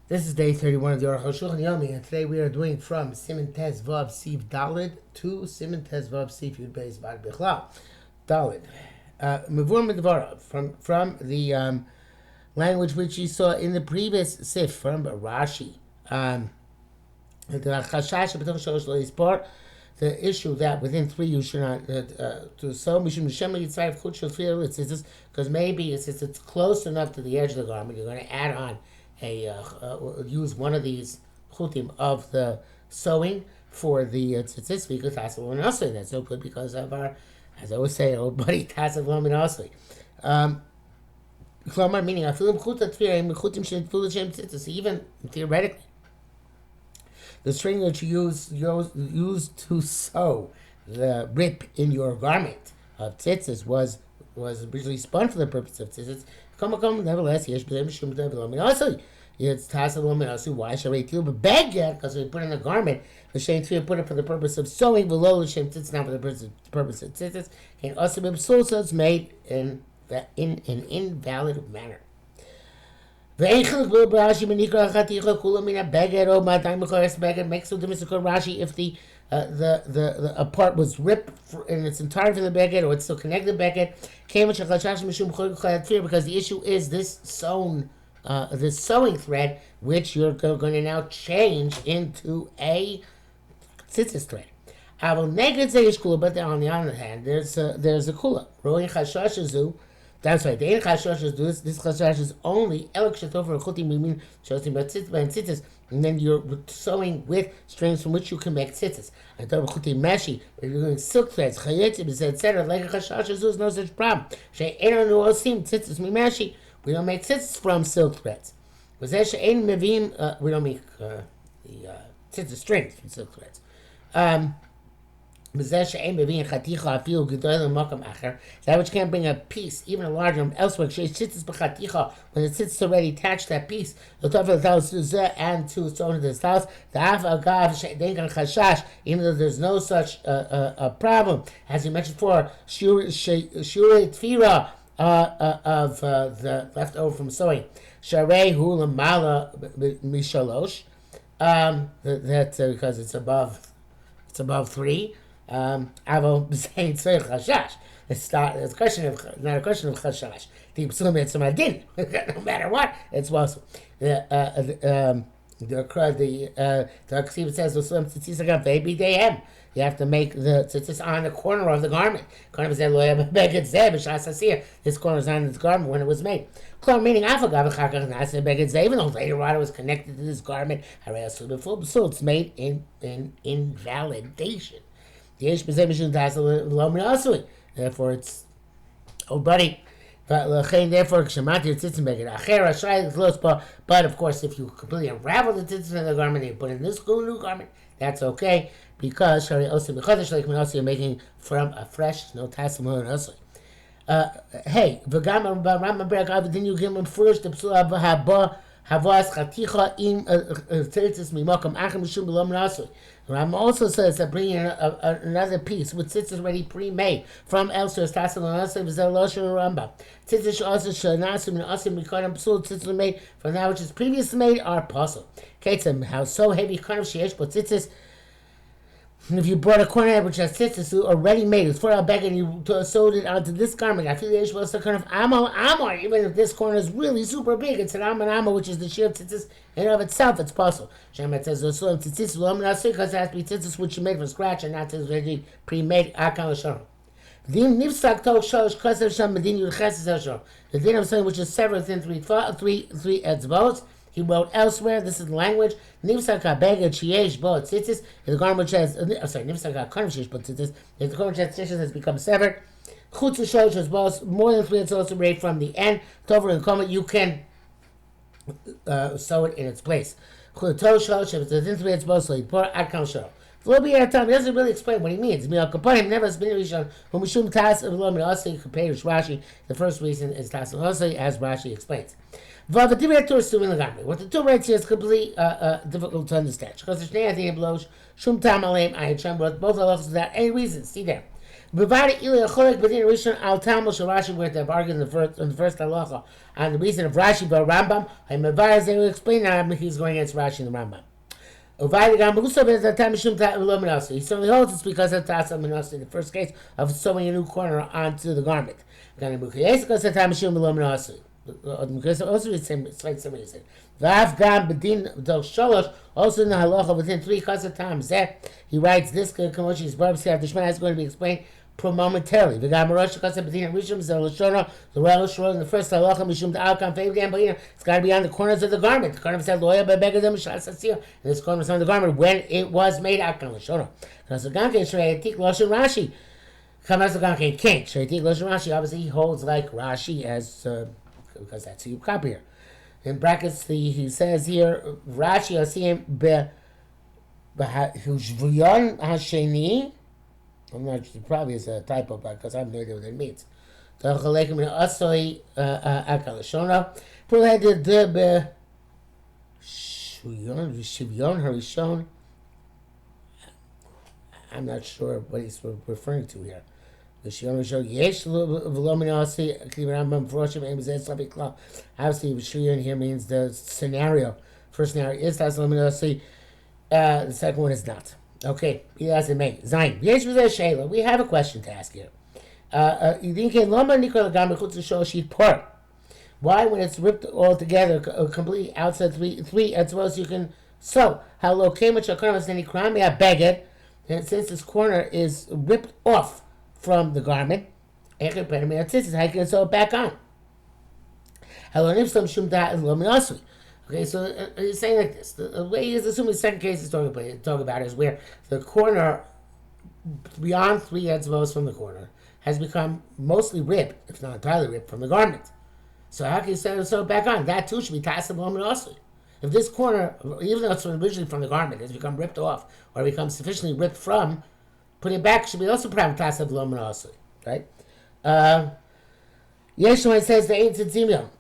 This is day 31 of the Arukh HaShulchan OC, and today we are doing from Siman Tes Vav Siv Dalid to Siman Tes Vav Siv Yud Beis Vad Bichlal Dalid. Mavur Medvara from the language which you saw in the previous Sif from Rashi. The issue that within three you should not do so. Because maybe it's close enough to the edge of the garment, you're going to add on use one of these chutim of the sewing for the tzitzis because tasav l'minasli. That's so good because of our, as I always say, old buddy tasav l'minasli. Klomar meaning afilim chuta tfirim chutim shenitful l'shem tzitzis. Even theoretically, the string that you use to sew the rip in your garment of tzitzis was originally spun for the purpose of tzitzis. Nevertheless, it's tassel l'minasu. Why should we but beg yet? Because we put in a garment. The shem tefillah put it for the purpose of sewing. Below the shem tzitzis, not for the purpose of tzitzis. And also, it's made in an invalid manner. Makes no difference to Rashi if the a part was ripped in its entirety from the beged, or it's still connected to the beged. Because the issue is this sewing thread, which you're going to now change into a tzitzis thread. But on the other hand, there's a kula. That's right. The ein chashash is this chashash is only elek shatover chutim mimin shosim tzitzis, and then you're sewing with strings from which you can make tzitzis. I thought chutim meshi, but you're doing silk threads, chayetzim, etc. Like a chashash is no such problem. She ein anu osim tzitzis mimeshi. We don't make tzitzis from silk threads. We don't make the tzitzis strings from silk threads. That which can't bring a piece, even a larger one, elsewhere. When the tzitzis already attached that piece, and to sew into this house, even though there's no such a problem, as you mentioned before, shure tfira of the leftover from sewing. Sharei hu lamala mishalosh. That's because it's above 3. It's not a question of chashash. The psulim it's madin. No matter what, it's also the Ksiv says you have to make the tzitzis on the corner of the garment. This corner is on this garment when it was made. Meaning even though later on it was connected to this garment, so it's made in invalidation. Therefore, it's buddy. Therefore, but of course, if you completely unravel the tzitzis in the garment and you put in this new garment, that's okay because you're making from a fresh, no tassel. Hey, didn't you give him first the psula havas chaticha im tzitzis mimokam achim mishum b'lo menasui. Ram also says that bringing another piece with tzitzis already pre-made from elsewhere tassel menasui v'zel lo shel Rambam. Tzitzis also shel nasu menasim mikodim psul tzitzis made from that which is previously made are puzzle. Ketzim, how so heavy kind of sheyesh but tzitzis. If you brought a corner which has tzitzis already made, it's for a bag and you sewed it onto this garment, I feel the issue was the kind of amor, even if this corner is really super big, it's an amor, which is the sheer tzitzis in and of itself, it's possible. Shemet says, tzitzis, because it has to be tzitzis which you made from scratch and not tzitzis already pre-made, akal l'sharon. The din of something which is severed within three etzbos. He wrote elsewhere, this is the language, Nivsaka beged sheyesh bo tzitzis, the garment which has, Nivsaka karm sheyesh bo tzitzis, if the garment which has tzitzis has become severed, chutz shosh has more than 3 etzbos away from the end, tover and koma, you can sew it in its place. Chutz shosh, if it's within 3 etzbos, so you pour ad kam shor. He doesn't really explain what he means. Never has been Rishon, who Mishum Tas of Lo Minasli compared with Rashi. The first reason is Tas Minasli, as Rashi explains. What the two writes here is completely difficult to understand. Because the Shnei Adin blows Shum Tam Aleim Ayin Shem brought both halachos without any reason. See there. Provided Ilya Cholek Badin Rishon Al Talmud Rashi, where they've argued in the first halacha on the reason of Rashi but Rambam. They will explain how he's going against Rashi and the Rambam. He certainly holds it's because of Tasa Manasi in the first case of sewing a new corner onto the garment. Also, it's the same reason. Also in the halacha within 3 times that he writes this commotion is going to be explained momentarily. The Rosh Hashanah, the Rosh in the first halacha mishum da'alkan feiv. It's got to be on the corners of the garment. The corner said loya bebegadem shasasir. And this corner is on the garment when it was made alkan l'shona. Because the ganke shreitik loshen Rashi. Kamas the ganke can't shreitik loshen Rashi. Obviously, he holds like Rashi as because that's who you copy here. In brackets, he says here Rashi asiyim be hujviyon hasheni. I'm not sure, probably is a typo, because I have no idea what it means. I'm not sure what he's referring to here. Obviously, Shriyon here means the scenario. First scenario is Taslaminosi, the second one is not. Okay, he has it made. Zayin. We have a question to ask here. Why, when it's ripped all together, completely outside three as well as you can sew? How low came much occurrence then he crammed me a baguette, and since this corner is ripped off from the garment, how can sew it back on? Okay, so he's saying like this. The way he's assuming the second case he's talking about is where the corner, beyond 3 etzvos from the corner, has become mostly ripped, if not entirely ripped, from the garment. So how can you sew it back on? That too should be tassim also. If this corner, even though it's originally from the garment, has become ripped off, or becomes sufficiently ripped from, putting it back should be also pram tassim also, right? Yeshua says the ain't tzimyam.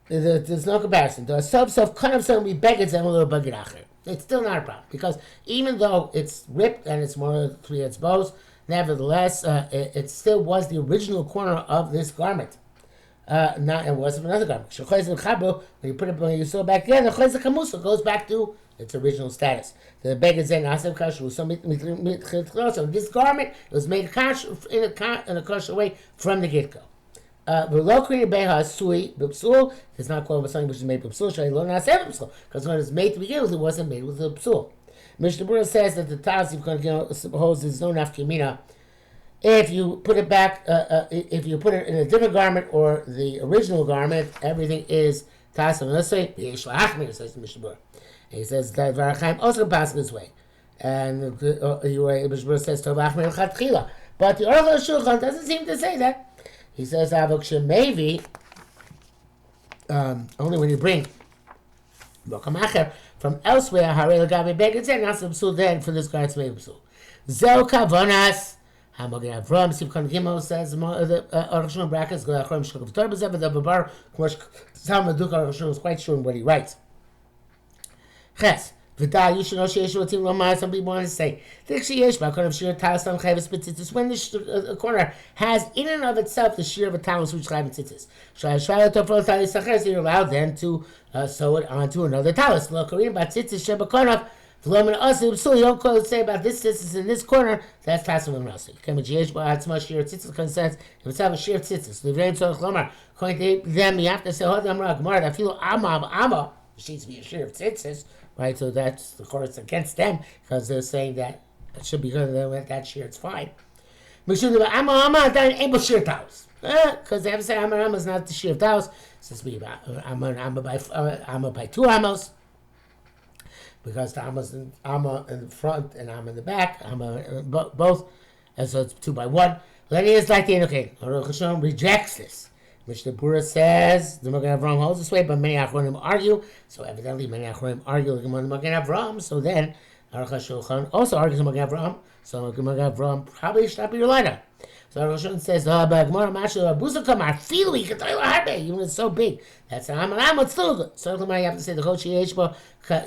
There's no comparison. The sub kind of some we beg it and a little buggy acher. It's still not a problem because even though it's ripped and it's more than 3 etzvos, nevertheless it still was the original corner of this garment. Not it wasn't another garment. When you put it when you sew it back together, the goes back to its original status. The beg is in asev kashu. So this garment was made in a kosher way from the get go. It's not called something which is made with psul. Because when it's made to begin with, it wasn't made with a psul. Mishnah Berurah says that the Taz holds is no nafkamina. If you put it back, if you put it in a different garment or the original garment, everything is Taz. Let's say says Mishnah Berurah. And he says that Varachaim also passes this way. And Mishnah Berurah says Tovachmer Chatchila. But the Arukh HaShulchan doesn't seem to say that. He says, maybe only when you bring from elsewhere, then for this guy to make psul. Zeu kavonas. Hamogin Avram Sivkon Gimel says the Arukh HaShulchan brackets go Achron Shulchan Torah B'Zev the Babar Kmosh Sam Maduk Arukh HaShulchan is quite sure in what he writes. Ches. V'da, you should know sheyesh rotim lomar. Some people want to say when the corner has in and of itself the shear of a talus which chayv tzitzis. You're allowed then to sew it onto another talus. You don't say about this tzitzis in this corner. That's tasim and rasi. If it's have a shear tzitzis, according to them, you have to say that feel ama. Which needs to be a shear of tzitzis. Right, so that's the chorus against them because they're saying that it should be good with that shear, it's fine. Because they have to say Amma is not the shear of taus. It's to be Amma by 2 amos. Because the Amma in the front and Amma in the back, Amma both, and so it's 2 by 1. Then he is like the okay. Arukh HaShulchan rejects this. Mishnah Berurah says the Magen Avraham holds this way, but many Achronim argue. So evidently, many Achronim argue the Magen Avraham. So then Arukh HaShulchan also argues the Magen Avraham. So the Magen Avraham probably should not be relied on. So Arukh HaShulchan says, "Oh, but Gemara Mashu Abuzakam Arfilu, you can tell harbe, even it's so big. That's an Amal, it's still good. So you have to say the Chochi Yeshbo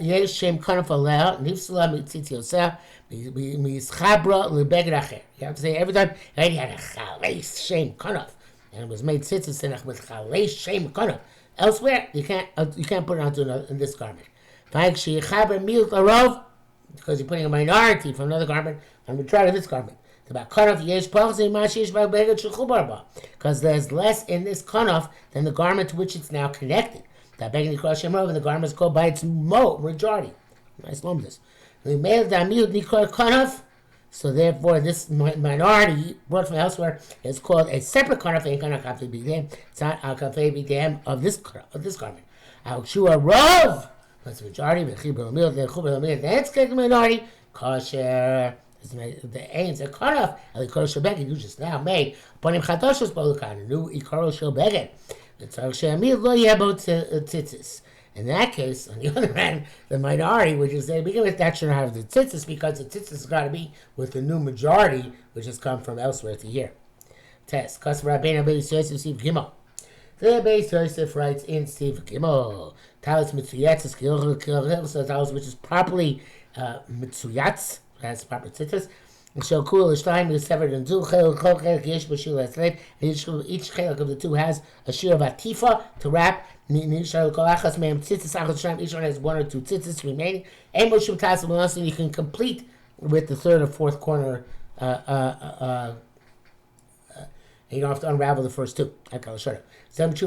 Yesh Shem Kanaf Aleh Nifsala Mitzitzi Yosef Mischabra Lebeged Acher. You have to say every time he had a Chalesh Shem Kanaf, and it was made tzitzis with Chalesh Shem Kanaf. Elsewhere, you can't put it onto in this garment. Because you're putting a minority from another garment on the try of this garment. Because there's less in this kanaf than the garment to which it's now connected. And the garment is called by its majority. Nice this. So therefore, this minority brought from elsewhere is called a separate kanaf. It's not a kafei b'dam of this garment. Rov. That's the majority. That's the minority. Kosher. The aims a cutoff. Elikoro Shebeged, you just now made. Upon him Chadoshos Bolukan, a new Ikoro Shebeged. The Tzarech She'amid Lo Yebo Tzitzis. In that case, on the other hand, the minority, which is they begin with that shouldn't have the tzitzis because the tzitzis has got to be with the new majority, which has come from elsewhere to here. Test. Kas Rabbeinu Beis Yosef Steve Gimel. The Beis Yosef writes in Steve Gimel. Talis Mitzuyatz so talis which is properly Mitzuyatz. Has proper tzitzis. So cool is time is severed in two. Each chelik of the two has a shear of atifa to wrap. Each one has one or two tzitzis remaining. You can complete with the third or fourth corner. You don't have to unravel the first two. What do you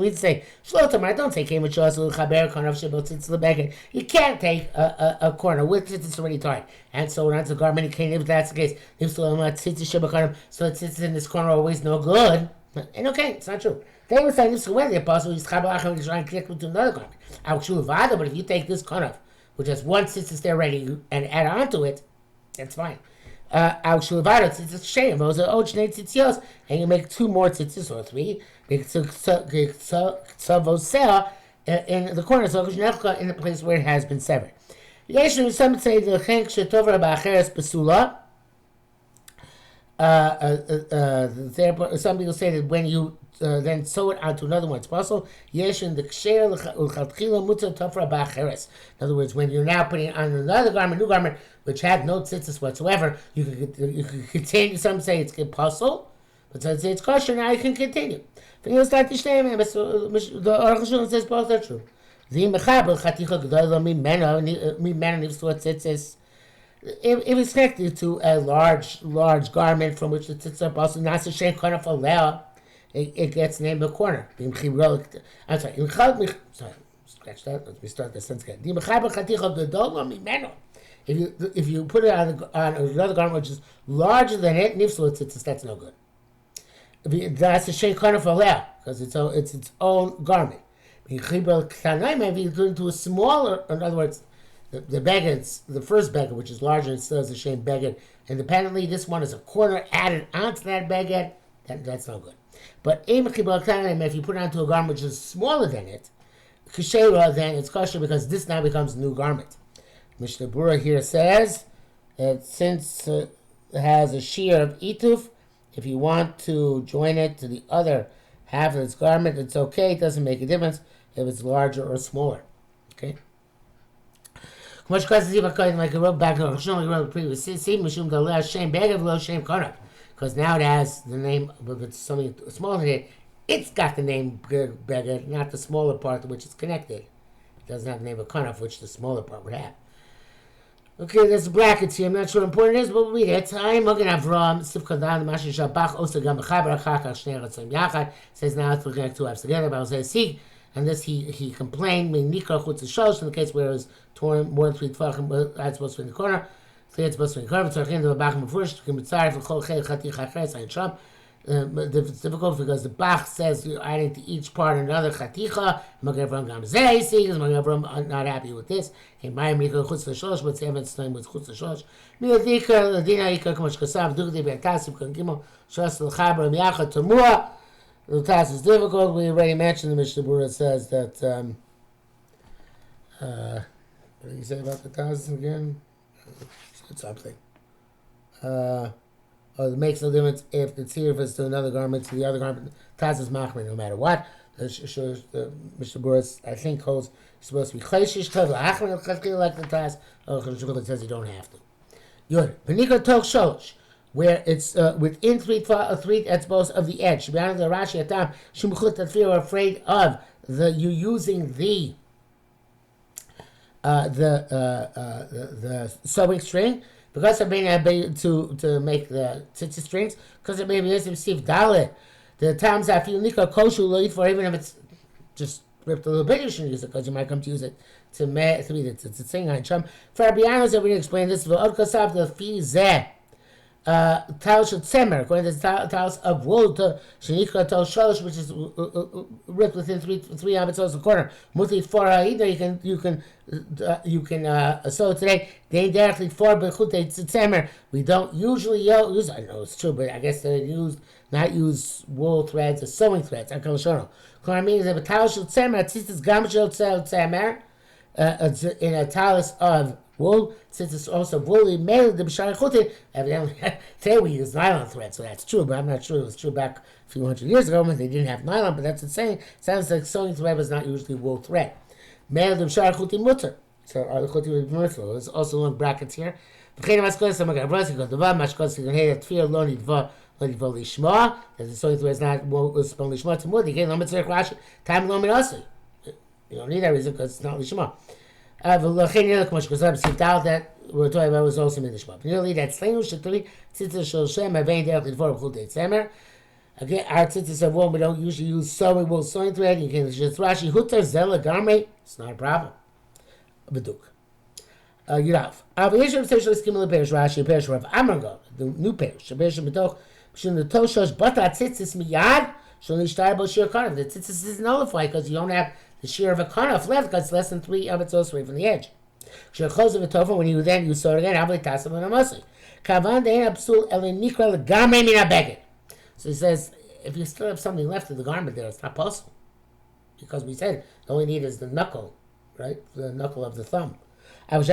mean to say? Don't say you can't take a corner with it's already tied. And so once the garment if that's the case, so the tzitzis in this corner are always no good. And okay, it's not true. They were saying this is when the apostle is trying to connect with another garment. But if you take this corner, which has one tzitzis there ready, and add on to it, that's fine. It's a shame. And you make two more tzitzis or three. In the corner, in the place where it has been severed. Some say the chenk shetovra ba'acheres pesula. Some people say that when you then sew it onto another one, it's possible. In other words, when you're now putting it on another garment, new garment, which had no tzitzis whatsoever, you can continue. Some say it's possible, but some say it's kosher. Now you can continue. The Arukh HaShulchan says both are true. If it's connected to a large garment from which the tzitzis are possible, not a shem kanaf aleh, it gets named a corner. I'm sorry. Scratch that. Let me start the sentence again. If you put it on another garment which is larger than it, that's no good. That's a shem kanaf aleh because it's its own garment. If you put it into a smaller, in other words, the beged, the first beged, which is larger and still has the same beged independently. This one is a corner added onto that beged. That's no good. But if you put it onto a garment which is smaller than it, kshera, then it's kosher because this now becomes a new garment. Mishnah Berurah here says that since it has a shear of ituf, if you want to join it to the other half of its garment, it's okay. It doesn't make a difference if it's larger or smaller. Okay. Like I wrote back to the previous because now it has the name, if it's something smaller than it, it's got the name beged, not the smaller part to which it's connected. It doesn't have the name of kanaf, which the smaller part would have. Okay, there's brackets here. I'm not sure how important it is, but we'll read it. I'm looking at Avram, Sivkadan, Masha Shabach, Osa Gam Chaber, Chachach, Shnei Ratzim Yachad. Says now it's looking at two halves together, but I'll say Sig. And this he complained, Nikra Chutz Shosh, in the case where it was torn more than 3 tefachim, that's supposed to be in the corner. So it's supposed to be in the corner. Tzarchin the Bachim first, Kimitzar, Chol Chel Chati Chachres, and Sham. It's difficult because the Bach says you're adding to each part another chaticha. Magavram Gam Zeh because Magavram not happy with this. And Mayim Nikra Chutz Shosh, but Seven's time was Chutz Shosh. Miladika, Ladina Ika Kamash Kasav, Dugdi Be'atasim, Kankimo, Shas L'Chabra, Miacha, Tamua. The task is difficult. We already mentioned the Mishnah Berurah says that. What did he say about the task again? Said something. Or it makes no difference if the tzir is to another garment, to the other garment. Taz is machmer no matter what. Mr. Boris, I think, holds you're supposed to be chayshish tov la'achmer like the Taz. Arukh HaShulchan says you don't have to. Yod. V'nikra toch sholosh, where it's within three etzbos of the edge. Beyond the Rashi atam shumuchut tafir are afraid of you using the sewing string because of being able to make the tzitzit strings, because it may be received dalit. The times that feel nika koshu lo for, even if it's just ripped a little bit, you shouldn't use it because you might come to use it to be the tzitzit on chum. For Rabbi that we explain this. V'od kasav the fi zeh. Talos of tzemer, according to the talos of wool, to shenikra to sholosh, which is ripped within three abitzos a quarter. Muti for either you can sew today. They directly for bechute tzemer. We don't usually use. I know it's true, but I guess they not use wool threads or sewing threads. I can show you. What I mean is that talos of tzemer, tzitzis gamshel tzemer, in a talos of wool, since it's also woolly, made the b'shar chutin. Evidently, today we use nylon thread, so that's true. But I'm not sure it was true back a few hundred years ago when they didn't have nylon. But that's the saying. Sounds like sewing thread was not usually wool thread. Made the b'shar chutin mutter. So the chutin would be merciful. There's also long brackets here. V'chein maskos some gabrasi got dava mashkos you can hear that tefillah lo nidva lishma. That the sewing thread is not supposed lishma to mud. You can't limit Rashi time lo minasi. You don't need that reason because it's not lishma. That we're talking about was also Midishma. Nearly that Slenu Shatri, Tzitzis Shel Shem, Avain Derech Lidvor Chutei Tzemer. Again, our tzitzis of wool, we don't usually use sewing wool, sewing thread. You can just Rashi, Hutar Zela Garme, it's not a problem. Beduk. Yurav. Avisham Seshel Skimel Perish Rashi, Perish Rav Amargo, the new Perish, Perish Betoch, Shin the Toshosh, Bata Tzitzis Miyad, Shon Ishtar Bo Shir Kanav. The tzitzis is nullified because you don't have the shear of a kanaf left because it's less than 3 abitzos away from the edge. When you sew it again, so he says, if you still have something left of the garment there, it's not possible. Because we said the only need is the knuckle, right? The knuckle of the thumb. Also,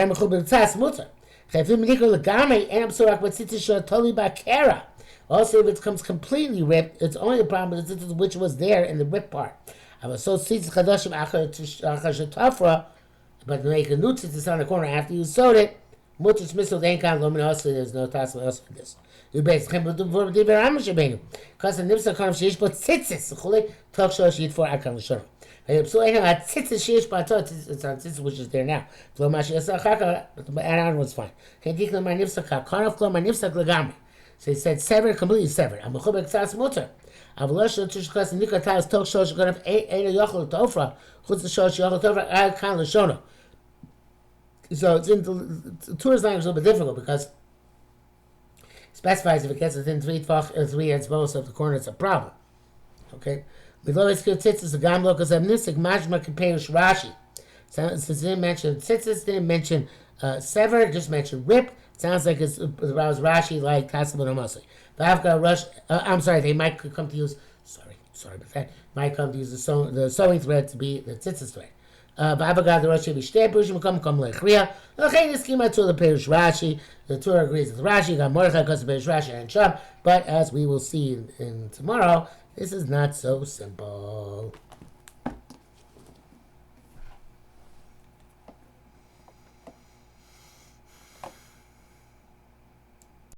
if it comes completely ripped, it's only the problem with the tzitzis which was there in the ripped part. So tzitzis chadashim achar shetafra, but to make a new tzitzis on the corner after you sewed it, mutzis misel dein lomin also, there's no tassel else for this. You basically because the nifsa kind of sheish but tzitzis chulei toch shosh yit for akar l'shon. So anyhow, tzitzis sheish b'atot, it's on tzitzis which is there now. V'lo mashi yasa chaka, but add-on was fine. Can't take my nifsa ka kanaf klo my nifsa legami. So he said severed, completely severed. I'm a chubek tzas mutter. Avlosh tush kas nikra tas toch shosh ganaf ein yochel tofra chutz shosh yochel tofra ad kan l'shona. So it's in the Torah's language is a little bit difficult because it specifies if it gets within 3 etzbos of the corner, it's a problem. Okay? Below it's good tzitzis, the gam lokas of nisik, majma kapeish Rashi. Since it didn't mention tzitzis, didn't mention sever, just mentioned rip. Sounds like it's Rashi like Tassel and Amasi. I'm sorry, they might come to use, sorry about that, might come to use the sewing thread to be the tzitzis thread. V'avagad the Rashi b'shtei perushim come lechriya. L'chein iskima to the Perush Rashi. The Torah agrees with Rashi. Got Mordechai because of Perush Rashi and Shab. But as we will see in tomorrow, this is not so simple.